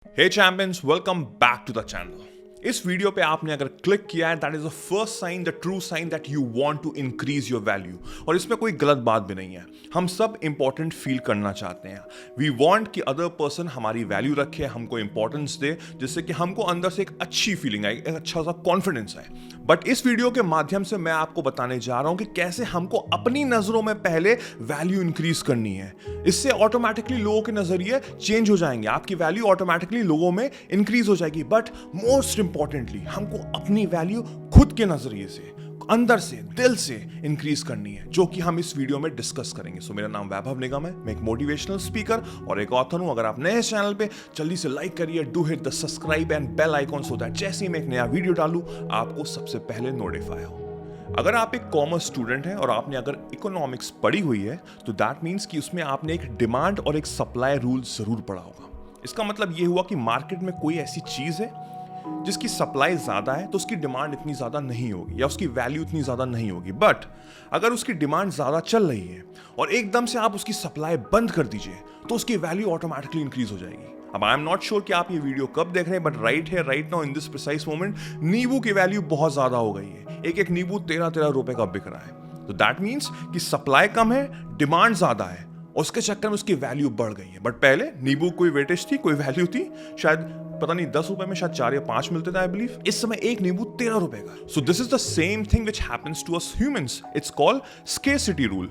Hey champions, welcome back to the channel. इस video पे आपने अगर क्लिक किया है that is the first sign, the true sign that you want to increase your value. और इसमें कोई गलत बात भी नहीं है। हम सब इंपॉर्टेंट फील करना चाहते हैं। वी वांट कि अदर पर्सन हमारी वैल्यू रखे, हमको इंपॉर्टेंस दे, जिससे कि हमको अंदर से एक अच्छी फीलिंग आए, एक अच्छा सा कॉन्फिडेंस आए। बट इस वीडियो के माध्यम से मैं आपको बताने जा रहा हूं कि कैसे हमको अपनी नजरों में पहले वैल्यू इंक्रीज करनी है। इससे ऑटोमेटिकली लोगों के नजरिए चेंज हो जाएंगे, आपकी वैल्यू ऑटोमेटिकली लोगों में इंक्रीज हो जाएगी। बट मोस्ट इंपॉर्टेंटली हमको अपनी वैल्यू खुद के नजरिए से, अंदर से, दिल से इंक्रीज करनी है, जो कि हम इस वीडियो में डिस्कस करेंगे। सो मेरा नाम वैभव निगम है, मैं एक मोटिवेशनल स्पीकर और एक ऑथर हूं। अगर आप नए चैनल पे, जल्दी से लाइक करिए, do hit the subscribe and bell icon so that जैसे ही मैं एक नया वीडियो डालूं आपको सबसे पहले नोटिफाई हो। अगर आप एक कॉमर्स स्टूडेंट हैं और आपने अगर इकोनॉमिक्स पढ़ी हुई है तो दैट मीन्स कि उसमें आपने एक डिमांड और एक सप्लाई रूल जरूर पढ़ा होगा। इसका मतलब ये हुआ कि मार्केट में कोई ऐसी चीज है जिसकी सप्लाई ज्यादा है तो उसकी डिमांड इतनी ज्यादा नहीं होगी या उसकी वैल्यू इतनी ज्यादा नहीं होगी। बट अगर उसकी डिमांड ज्यादा चल रही है और एकदम से आप उसकी सप्लाई बंद कर दीजिए तो उसकी वैल्यू ऑटोमेटिकली इंक्रीज हो जाएगी। अब आई एम नॉट श्योर कि आप ये वीडियो कब देख रहे हैं, बट राइट है, right now in this precise moment नींबू की वैल्यू बहुत ज्यादा हो गई है। एक एक नींबू 13-13 रुपए का बिक रहा है। तो दैट मीन्स कि सप्लाई कम है, डिमांड ज्यादा है, उसके चक्कर में उसकी वैल्यू बढ़ गई है। बट पहले नींबू कोई वेटेज थी, कोई वैल्यू थी, शायद पता नहीं 10 रुपए में शायद 4 या 5 मिलते थे आई बिलीव। इस समय एक नींबू 13 रुपए का। So this is the same thing which happens to us humans. It's called scarcity rule.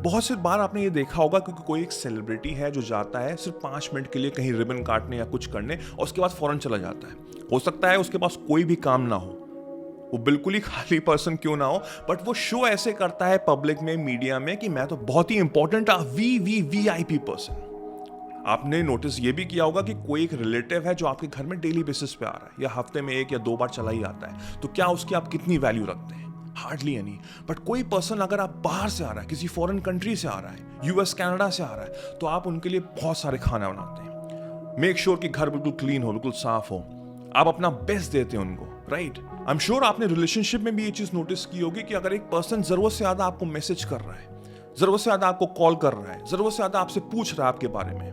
बहुत सी बार आपने ये देखा होगा क्योंकि कोई एक सेलिब्रिटी है जो जाता है सिर्फ 5 मिनट के लिए कहीं रिबन काटने या कुछ करने और उसके बाद फौरन चला जाता है। हो सकता है उसके पास कोई भी काम ना हो, वो बिल्कुल ही खाली पर्सन क्यों ना हो, बट वो शो ऐसे करता है पब्लिक में, मीडिया में कि मैं तो बहुत ही इंपॉर्टेंट वीआईपी पर्सन। आपने नोटिस ये भी किया होगा कि कोई एक रिलेटिव है जो आपके घर में डेली बेसिस पे आ रहा है या हफ्ते में 1 या 2 बार चला ही आता है, तो क्या उसकी आप कितनी वैल्यू रखते हैं? Hardly any. बट कोई पर्सन अगर आप बाहर से आ रहा है, किसी फॉरेन कंट्री से आ रहा है, यूएस कनाडा से आ रहा है, तो आप उनके लिए बहुत सारे खाना बनाते हैं। मेक श्योर कि घर बिल्कुल क्लीन हो, बिल्कुल साफ हो, आप अपना बेस्ट देते हैं उनको, राइट? आई एम श्योर आपने रिलेशनशिप में भी ये चीज नोटिस की होगी कि अगर एक पर्सन जरूरत से ज्यादा आपको मैसेज कर रहा है, जरूरत से ज्यादा आपको कॉल कर रहा है, जरूरत से ज्यादा आपसे पूछ रहा है आपके बारे में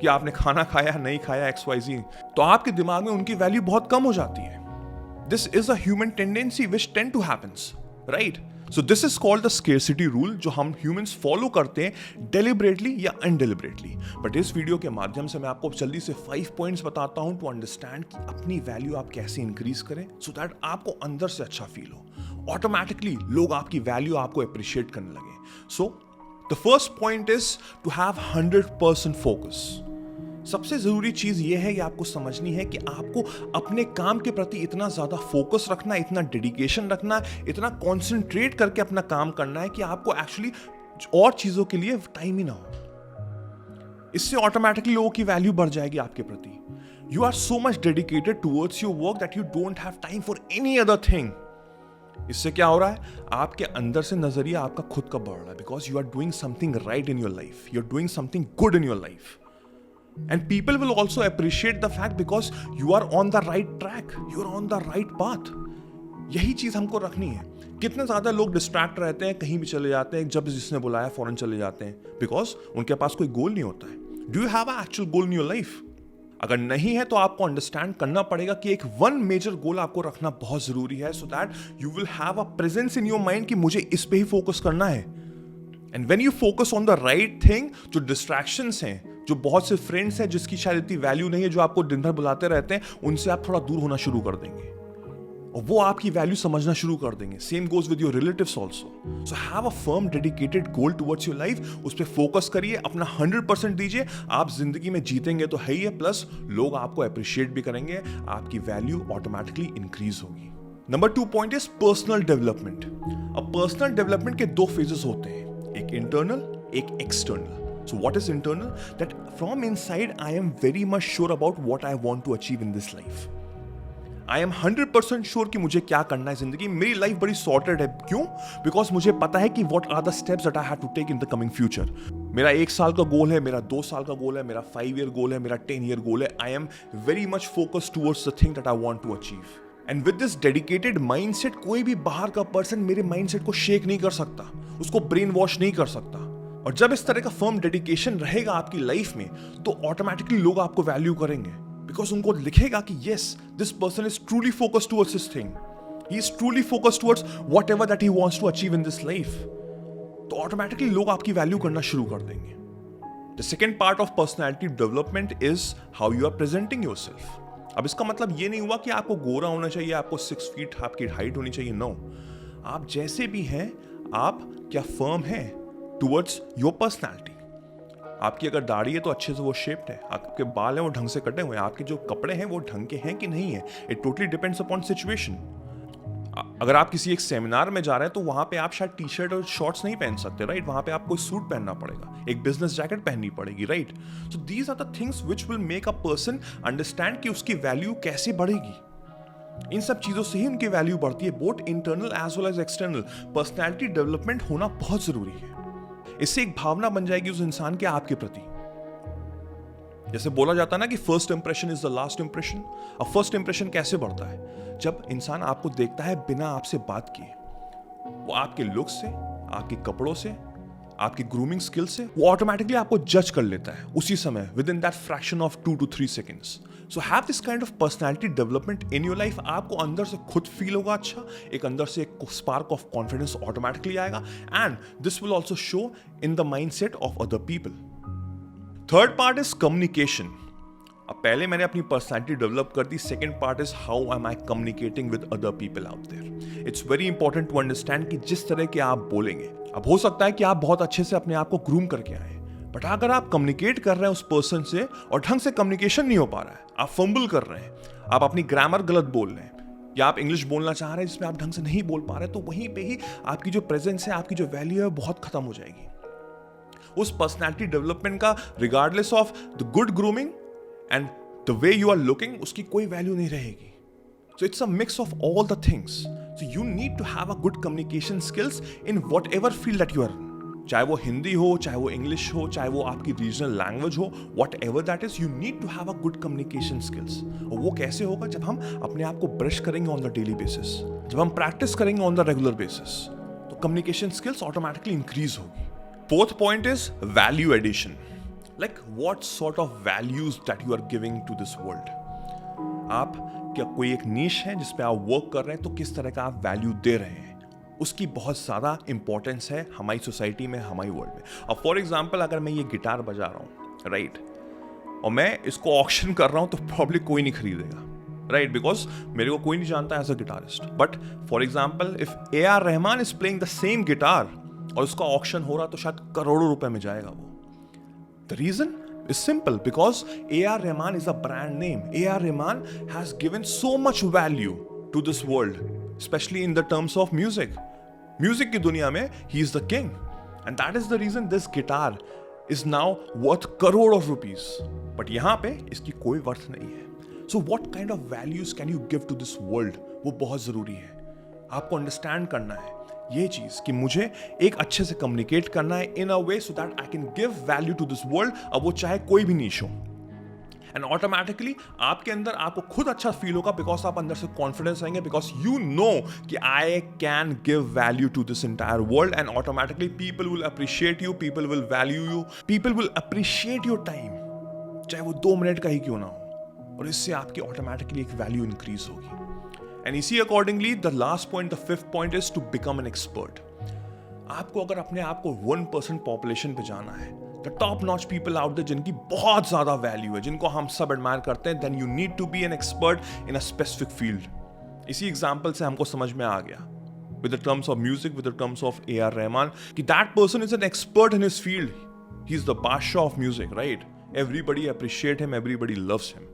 कि आपने खाना खाया नहीं खाया XYZ, तो आपके दिमाग में उनकी वैल्यू बहुत कम हो जाती है। This is a human tendency which tend to happens, right? So this is called the scarcity rule, जो हम ह्यूमंस फॉलो करते हैं डेलिबरेटली या अनडेलिबरेटली। बट इस वीडियो के माध्यम से मैं आपको जल्दी से 5 पॉइंट्स बताता हूं टू अंडरस्टैंड कि अपनी वैल्यू आप कैसे इंक्रीज करें सो दैट आपको अंदर से अच्छा फील हो, ऑटोमेटिकली लोग आपकी वैल्यू आपको अप्रिशिएट करने लगे। So the first point is to have 100% focus. सबसे जरूरी चीज यह है कि आपको समझनी है कि आपको अपने काम के प्रति इतना ज्यादा फोकस रखना, इतना डेडिकेशन रखना, इतना कॉन्सेंट्रेट करके अपना काम करना है कि आपको एक्चुअली और चीजों के लिए टाइम ही ना हो। इससे ऑटोमेटिकली लोगों की वैल्यू बढ़ जाएगी आपके प्रति। You are so much dedicated towards your work that you don't have time for any other thing. इससे क्या हो रहा है, आपके अंदर से नजरिया आपका खुद का बढ़ रहा है, because you are doing something right in your life, you are doing something good in your life. And people will also appreciate the fact because you are on the right track, you are on the right path. यही चीज हमको रखनी है। कितने ज्यादा लोग distract रहते हैं, कहीं भी चले जाते हैं, जब जिसने बुलाया फौरन चले जाते हैं, बिकॉज उनके पास कोई गोल नहीं होता है। Do you have a actual goal in your life? अगर नहीं है तो आपको अंडरस्टैंड करना पड़ेगा कि एक वन मेजर गोल आपको रखना बहुत जरूरी है, so that you will have a presence in your mind कि मुझे इस पे ही फोकस करना है। And when you focus on the right thing, जो डिस्ट्रैक्शंस हैं, जो बहुत से फ्रेंड्स हैं जिसकी शायद इतनी वैल्यू नहीं है, जो आपको दिन भर बुलाते रहते हैं, उनसे आप थोड़ा दूर होना शुरू कर देंगे और वो आपकी वैल्यू समझना शुरू कर देंगे। Same goes with your relatives also. So have a firm dedicated goal towards your life, उस पर फोकस करिए, अपना 100% दीजिए। आप जिंदगी में जीतेंगे तो है ही है, प्लस लोग आपको अप्रिशिएट भी करेंगे, आपकी वैल्यू ऑटोमेटिकली इंक्रीज होगी। Number 2 point is personal development. अब पर्सनल डेवलपमेंट के 2 फेजेस होते हैं, एक इंटरनल, एक external. So what is internal? That from inside I am very much sure about what I want to achieve in this life. I am 100% sure कि मुझे क्या करना है जिंदगी। मेरी लाइफ बड़ी सॉर्टेड है। क्यों? बिकॉज मुझे पता है कि what are the steps that I have to take in the coming future. मेरा 1 साल का गोल है, मेरा 2 साल का गोल है, मेरा 5 ईयर गोल है, मेरा 10 ईयर गोल है। I am very much focused towards the thing that I want to achieve. And with this dedicated mindset, कोई भी बाहर का पर्सन मेरे माइंडसेट को शेक नहीं कर सकता, उसको ब्रेन वॉश नहीं कर सकता। और जब इस तरह का फर्म डेडिकेशन रहेगा आपकी लाइफ में, तो ऑटोमेटिकली लोग आपको वैल्यू करेंगे। बिकॉज उनको लिखेगा कि yes, this person is truly focused towards this thing, he is truly focused towards whatever that he wants to achieve in this life. तो ऑटोमेटिकली लोग आपकी वैल्यू करना शुरू कर देंगे। The second part of personality development is how you are presenting yourself. अब इसका मतलब ये नहीं हुआ कि आपको गोरा होना चाहिए, आपको 6 फीट आपकी हाइट होनी चाहिए। नो, आप जैसे भी हैं, आप क्या फर्म हैं टुवर्ड्स योर पर्सनैलिटी। आपकी अगर दाढ़ी है तो अच्छे से वो शेप्ड है, आपके बाल हैं वो ढंग से कटे हुए हैं, आपके जो कपड़े हैं वो ढंग के हैं कि नहीं है। It totally depends upon situation. अगर आप किसी एक सेमिनार में जा रहे हैं तो वहां पे आप शायद टी शर्ट और शॉर्ट्स नहीं पहन सकते, राइट? वहां पे आपको सूट पहनना पड़ेगा, एक बिजनेस जैकेट पहननी पड़ेगी, right? So these are the things which will make a person understand कि उसकी वैल्यू कैसे बढ़ेगी। इन सब चीजों से ही उनकी वैल्यू बढ़ती है, both internal as well as external. Personality development होना बहुत जरूरी है। इससे एक भावना बन जाएगी उस इंसान के आपके प्रति। जैसे बोला जाता है ना कि first impression is the last impression. अब फर्स्ट इंप्रेशन कैसे बढ़ता है? जब इंसान आपको देखता है बिना आपसे बात किए, वो आपके लुक्स से, आपके कपड़ों से, आपकी ग्रूमिंग स्किल से वो ऑटोमेटिकली आपको जज कर लेता है उसी समय, with in that fraction of 2 to 3 seconds। So have this kind of personality development in your life. आपको अंदर से खुद फील होगा अच्छा, एक अंदर से एक स्पार्क ऑफ कॉन्फिडेंस ऑटोमेटिकली आएगा, and this will also show in the mindset of other people. Third part is communication. अब पहले मैंने अपनी पर्सनैलिटी डेवलप कर दी, second part is how am I communicating with other people out there. It's very important to understand कि जिस तरह के आप बोलेंगे, अब हो सकता है कि आप बहुत अच्छे से अपने आप को ग्रूम करके आए, बट अगर आप कम्युनिकेट कर रहे हैं उस पर्सन से और ढंग से कम्युनिकेशन नहीं हो पा रहा है, आप फंबल कर रहे हैं, आप अपनी ग्रामर गलत बोल रहे हैं, या आप इंग्लिश बोलना चाह रहे हैं जिसमें आप ढंग से नहीं बोल पा रहे, तो वहीं पे ही आपकी जो प्रेजेंस है, आपकी जो वैल्यू है, बहुत खत्म हो जाएगी। उस पर्सनैलिटी डेवलपमेंट का regardless of the good grooming and the way you are looking, उसकी कोई वैल्यू नहीं रहेगी। So it's a mix of all the things. So you need to have a good communication skills in whatever field that you are in. चाहे वो हिंदी हो, चाहे वो English हो, चाहे वो आपकी रीजनल लैंग्वेज हो, whatever that is, you need to have a good communication skills. और वो कैसे होगा? जब हम अपने आप को ब्रश करेंगे on the daily basis, जब हम प्रैक्टिस करेंगे on the regular basis, तो communication skills automatically increase होगी। Fourth point is value addition. Like what sort of values that you are giving to this world. आप क्या कोई एक नीश है जिस पे आप वर्क कर रहे हैं, तो किस तरह का आप वैल्यू दे रहे हैं, उसकी बहुत ज़्यादा इंपॉर्टेंस है हमारी सोसाइटी में, हमारी वर्ल्ड में। अब फॉर एग्जांपल अगर मैं ये गिटार बजा रहा हूँ, राइट, और मैं इसको ऑक्शन कर रहा हूँ, तो प्रॉब्ली कोई नहीं खरीदेगा, राइट, बिकॉज मेरे को कोई नहीं जानता as a guitarist. But for example if AR Rahman is playing the same guitar और उसका ऑक्शन हो रहा, तो शायद करोड़ों रुपए में जाएगा वो। The reason is simple, because AR Rahman is a brand name. AR Rahman has given so much value to this world, especially in the terms of music. Music की दुनिया में he is the king, and that is the reason this guitar is now worth crore of rupees. But यहाँ पे इसकी कोई worth नहीं है। So what kind of values can you give to this world? वो बहुत जरूरी है। आपको अंडरस्टैंड करना है ये चीज कि मुझे एक अच्छे से कम्युनिकेट करना है in a way so that I can give value to this world, अब वो चाहे कोई भी नीश हो। एंड ऑटोमेटिकली आपके अंदर आपको खुद अच्छा फील होगा, बिकॉज आप अंदर से कॉन्फिडेंस आएंगे, बिकॉज यू नो कि I can give value to this entire world, and automatically people will appreciate you, people will value you, people will appreciate your time, चाहे वो 2 मिनट का ही क्यों ना हो, और इससे आपकी ऑटोमेटिकली एक वैल्यू इंक्रीज होगी। एंड इसी accordingly the last point, the fifth point is to become an expert. आपको अगर अपने आप को 1% पॉपुलेशन पे जाना है, the top notch people out there जिनकी बहुत ज्यादा वैल्यू है, जिनको हम सब एडमायर करते हैं, then you need to be an expert in a specific field. इसी एग्जाम्पल से हमको समझ में आ गया with the terms of music, with the terms of AR Rahman, कि that person is an expert in his field. He is the Basha of music, right? Everybody appreciate him, everybody loves him.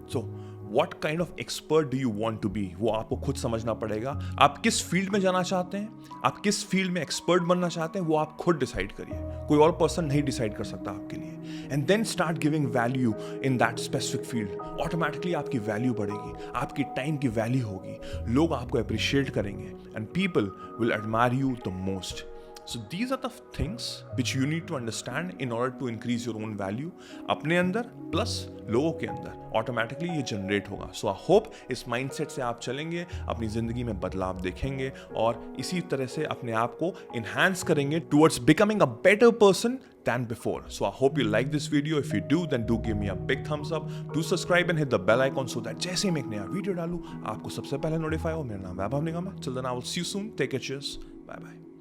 So what kind of expert do you want to be? वो आपको खुद समझना पड़ेगा। आप किस field में जाना चाहते हैं, आप किस फील्ड में एक्सपर्ट बनना चाहते हैं, वो आप खुद डिसाइड करिए, कोई और पर्सन नहीं डिसाइड कर सकता आपके लिए। And then start giving value in that specific field. Automatically आपकी वैल्यू बढ़ेगी, आपकी टाइम की वैल्यू होगी, लोग आपको अप्रिशिएट करेंगे, and people will admire you the most. So these are the things which you need to understand in order to increase your own value अपने अंदर प्लस लोगों के अंदर ऑटोमेटिकली ये जनरेट होगा. सो आई होप इस माइंडसेट से आप चलेंगे, अपनी ज़िंदगी में बदलाव देखेंगे और इसी तरह से अपने आप को इन्हांस करेंगे towards becoming a better person than before. So I hope you like this video. If you do, then do give me a big thumbs up. Do subscribe and hit the bell icon so that जैसे मैं एक नया video डालूं आपको सबसे पहले notify हो. मेरा नाम वैभव निगम है. Till then I will see you soon. Take care. Cheers. Bye bye.